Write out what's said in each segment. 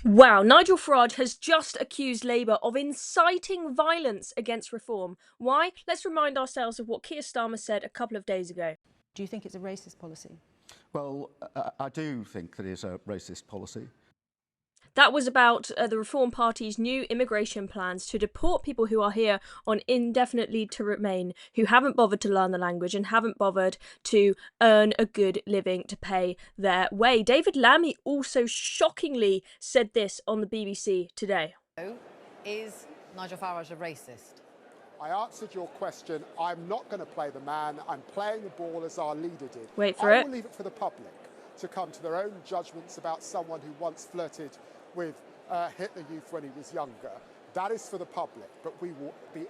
Wow, Nigel Farage has just accused Labour of inciting violence against reform. Why? Let's remind ourselves of what Keir Starmer said a couple of days ago. Do you think it's a racist policy? Well, I do think that it's a racist policy. That was about the Reform Party's new immigration plans to deport people who are here on indefinite leave to remain, who haven't bothered to learn the language and haven't bothered to earn a good living to pay their way. David Lammy also shockingly said this on the BBC today. Is Nigel Farage a racist? I answered your question. I'm not going to play the man. I'm playing the ball as our leader did. Wait for I it. will leave it for the public to come to their own judgments about someone who once flirted with Hitler Youth when he was younger. That is for the public, but we will be...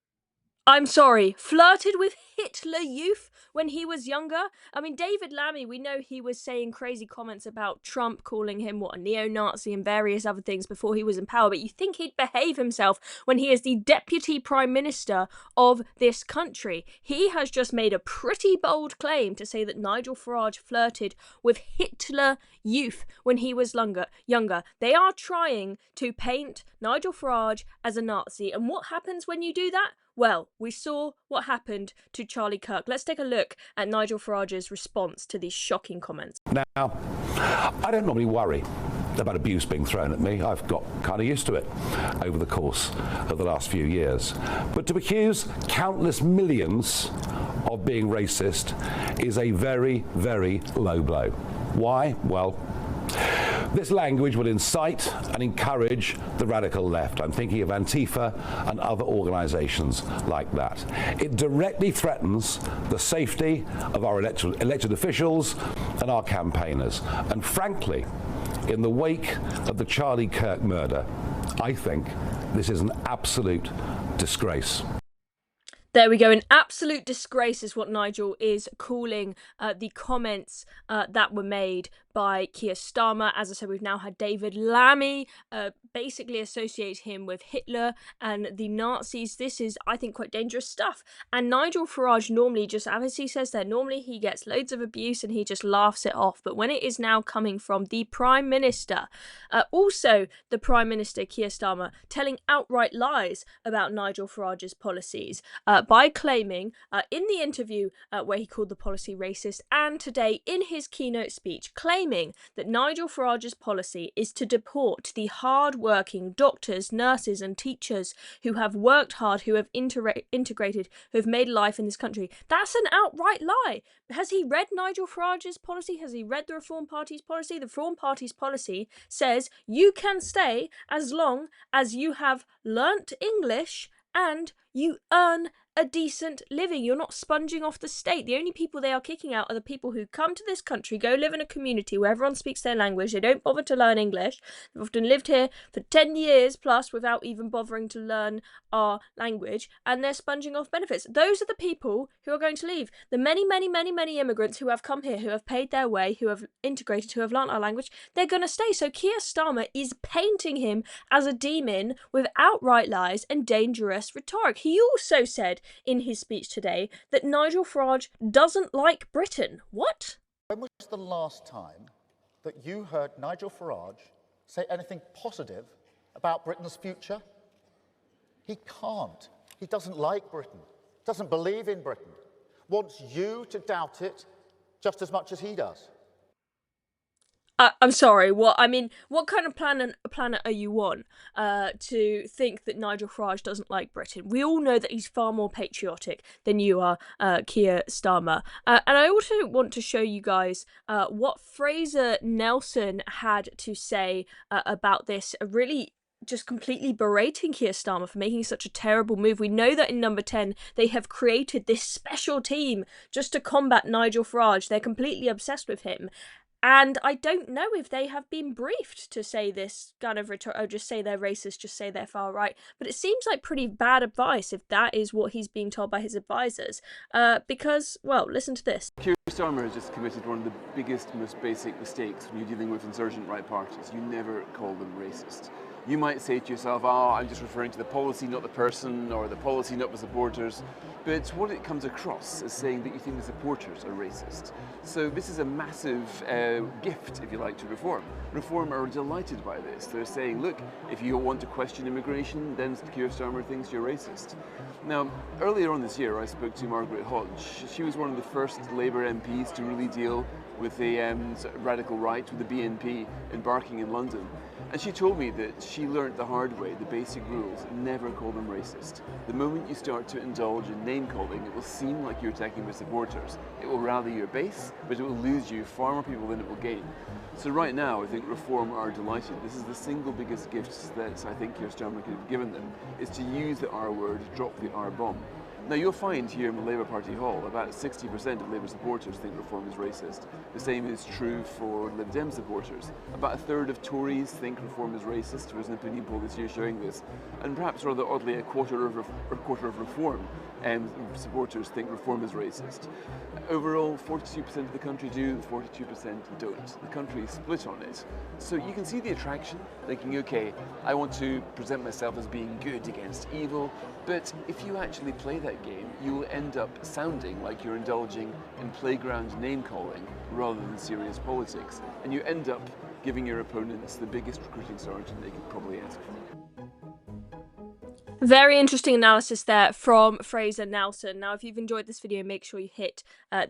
I'm sorry, flirted with Hitler Youth when he was younger? I mean, David Lammy, we know he was saying crazy comments about Trump, calling him, a neo-Nazi and various other things before he was in power, but you think he'd behave himself when he is the Deputy Prime Minister of this country. He has just made a pretty bold claim to say that Nigel Farage flirted with Hitler Youth when he was younger. They are trying to paint Nigel Farage as a Nazi, and what happens when you do that? Well, we saw what happened to Charlie Kirk. Let's take a look at Nigel Farage's response to these shocking comments. Now, I don't normally worry about abuse being thrown at me. I've got kind of used to it over the course of the last few years. But to accuse countless millions of being racist is a very, very low blow. Why? Well, this language will incite and encourage the radical left. I'm thinking of Antifa and other organisations like that. It directly threatens the safety of our elected officials and our campaigners. And frankly, in the wake of the Charlie Kirk murder, I think this is an absolute disgrace. There we go. An absolute disgrace is what Nigel is calling the comments that were made by Keir Starmer. As I said, we've now had David Lammy basically associate him with Hitler and the Nazis. This is, I think, quite dangerous stuff. And Nigel Farage normally just, as he says there, normally he gets loads of abuse and he just laughs it off. But when it is now coming from the Prime Minister, also the Prime Minister, Keir Starmer, telling outright lies about Nigel Farage's policies, by claiming in the interview where he called the policy racist, and today in his keynote speech, claiming that Nigel Farage's policy is to deport the hard-working doctors, nurses and teachers who have worked hard, who have integrated, who have made life in this country. That's an outright lie. Has he read Nigel Farage's policy? Has he read the Reform Party's policy? The Reform Party's policy says you can stay as long as you have learnt English and you earn a decent living. You're not sponging off the state. The only people they are kicking out are the people who come to this country, go live in a community where everyone speaks their language. They don't bother to learn English. They've often lived here for 10 years plus without even bothering to learn our language, and they're sponging off benefits. Those are the people who are going to leave. The many, many, many, many immigrants who have come here, who have paid their way, who have integrated, who have learnt our language, they're going to stay. So Keir Starmer is painting him as a demon with outright lies and dangerous rhetoric. He also said in his speech today that Nigel Farage doesn't like Britain. What? When was the last time that you heard Nigel Farage say anything positive about Britain's future? He can't. He doesn't like Britain, doesn't believe in Britain, wants you to doubt it just as much as he does. I'm sorry, what kind of planet are you on to think that Nigel Farage doesn't like Britain? We all know that he's far more patriotic than you are, Keir Starmer. And I also want to show you guys what Fraser Nelson had to say about this, really just completely berating Keir Starmer for making such a terrible move. We know that in Number 10, they have created this special team just to combat Nigel Farage. They're completely obsessed with him. And I don't know if they have been briefed to say this kind of just say they're racist, just say they're far right. But it seems like pretty bad advice if that is what he's being told by his advisors. Because, well, listen to this. Keir Starmer has just committed one of the biggest, most basic mistakes when you're dealing with insurgent right parties. You never call them racist. You might say to yourself, oh, I'm just referring to the policy, not the person, or the policy, not the supporters. But what it comes across is saying that you think the supporters are racist. So this is a massive gift, if you like, to Reform. Reform are delighted by this. They're saying, look, if you want to question immigration, then Keir Starmer thinks you're racist. Now, earlier on this year, I spoke to Margaret Hodge. She was one of the first Labour MPs to really deal with the sort of radical right, with the BNP embarking in London. And she told me that she learnt the hard way, the basic rules: never call them racist. The moment you start to indulge in name calling, it will seem like you're attacking the supporters. It will rally your base, but it will lose you far more people than it will gain. So right now, I think Reform are delighted. This is the single biggest gift that I think Keir Starmer could have given them, is to use the R word, drop the R bomb. Now you'll find here in the Labour Party hall about 60% of Labour supporters think Reform is racist. The same is true for Lib Dem supporters. About a third of Tories think Reform is racist. There was an opinion poll this year showing this. And perhaps rather oddly, a quarter of Reform supporters think Reform is racist. Overall, 42% of the country do, 42% don't. The country is split on it. So you can see the attraction, thinking, okay, I want to present myself as being good against evil, but if you actually play that game, you will end up sounding like you're indulging in playground name-calling rather than serious politics, and you end up giving your opponents the biggest recruiting sergeant they could probably ask for. Very interesting analysis there from Fraser Nelson. Now, if you've enjoyed this video, make sure you hit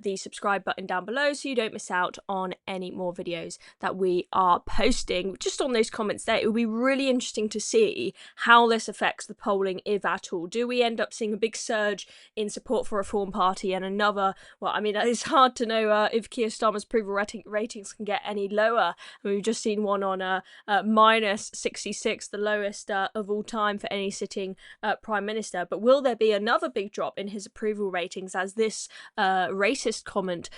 the subscribe button down below so you don't miss out on any more videos that we are posting. Just on those comments there, it will be really interesting to see how this affects the polling, if at all. Do we end up seeing a big surge in support for Reform Party and another? Well, I mean, it's hard to know if Keir Starmer's approval ratings can get any lower. I mean, we've just seen one on minus 66, the lowest of all time for any sitting Prime Minister. But will there be another big drop in his approval ratings as this racist comment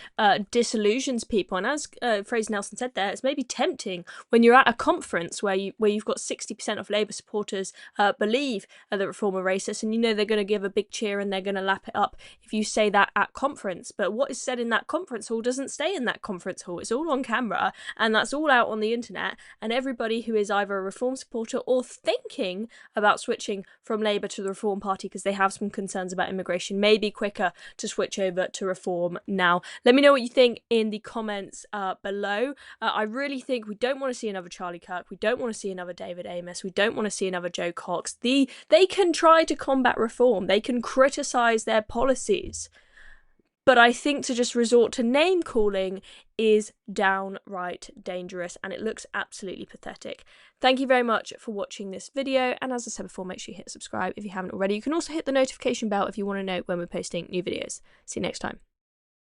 disillusions people? And as Fraser Nelson said there, it's maybe tempting when you're at a conference where you've got 60% of Labour supporters believe that Reform are racist, and you know they're going to give a big cheer and they're going to lap it up if you say that at conference. But what is said in that conference hall doesn't stay in that conference hall. It's all on camera, and that's all out on the internet, and everybody who is either a Reform supporter or thinking about switching from Labour to the Reform Party because they have some concerns about immigration may be quicker to switch over to Reform now. Let me know what you think in the comments below. I really think we don't want to see another Charlie Kirk. We don't want to see another David Amess. We don't want to see another Joe Cox. They can try to combat Reform. They can criticise their policies. But I think to just resort to name calling is downright dangerous, and it looks absolutely pathetic. Thank you very much for watching this video, and as I said before, make sure you hit subscribe if you haven't already. You can also hit the notification bell if you want to know when we're posting new videos. See you next time.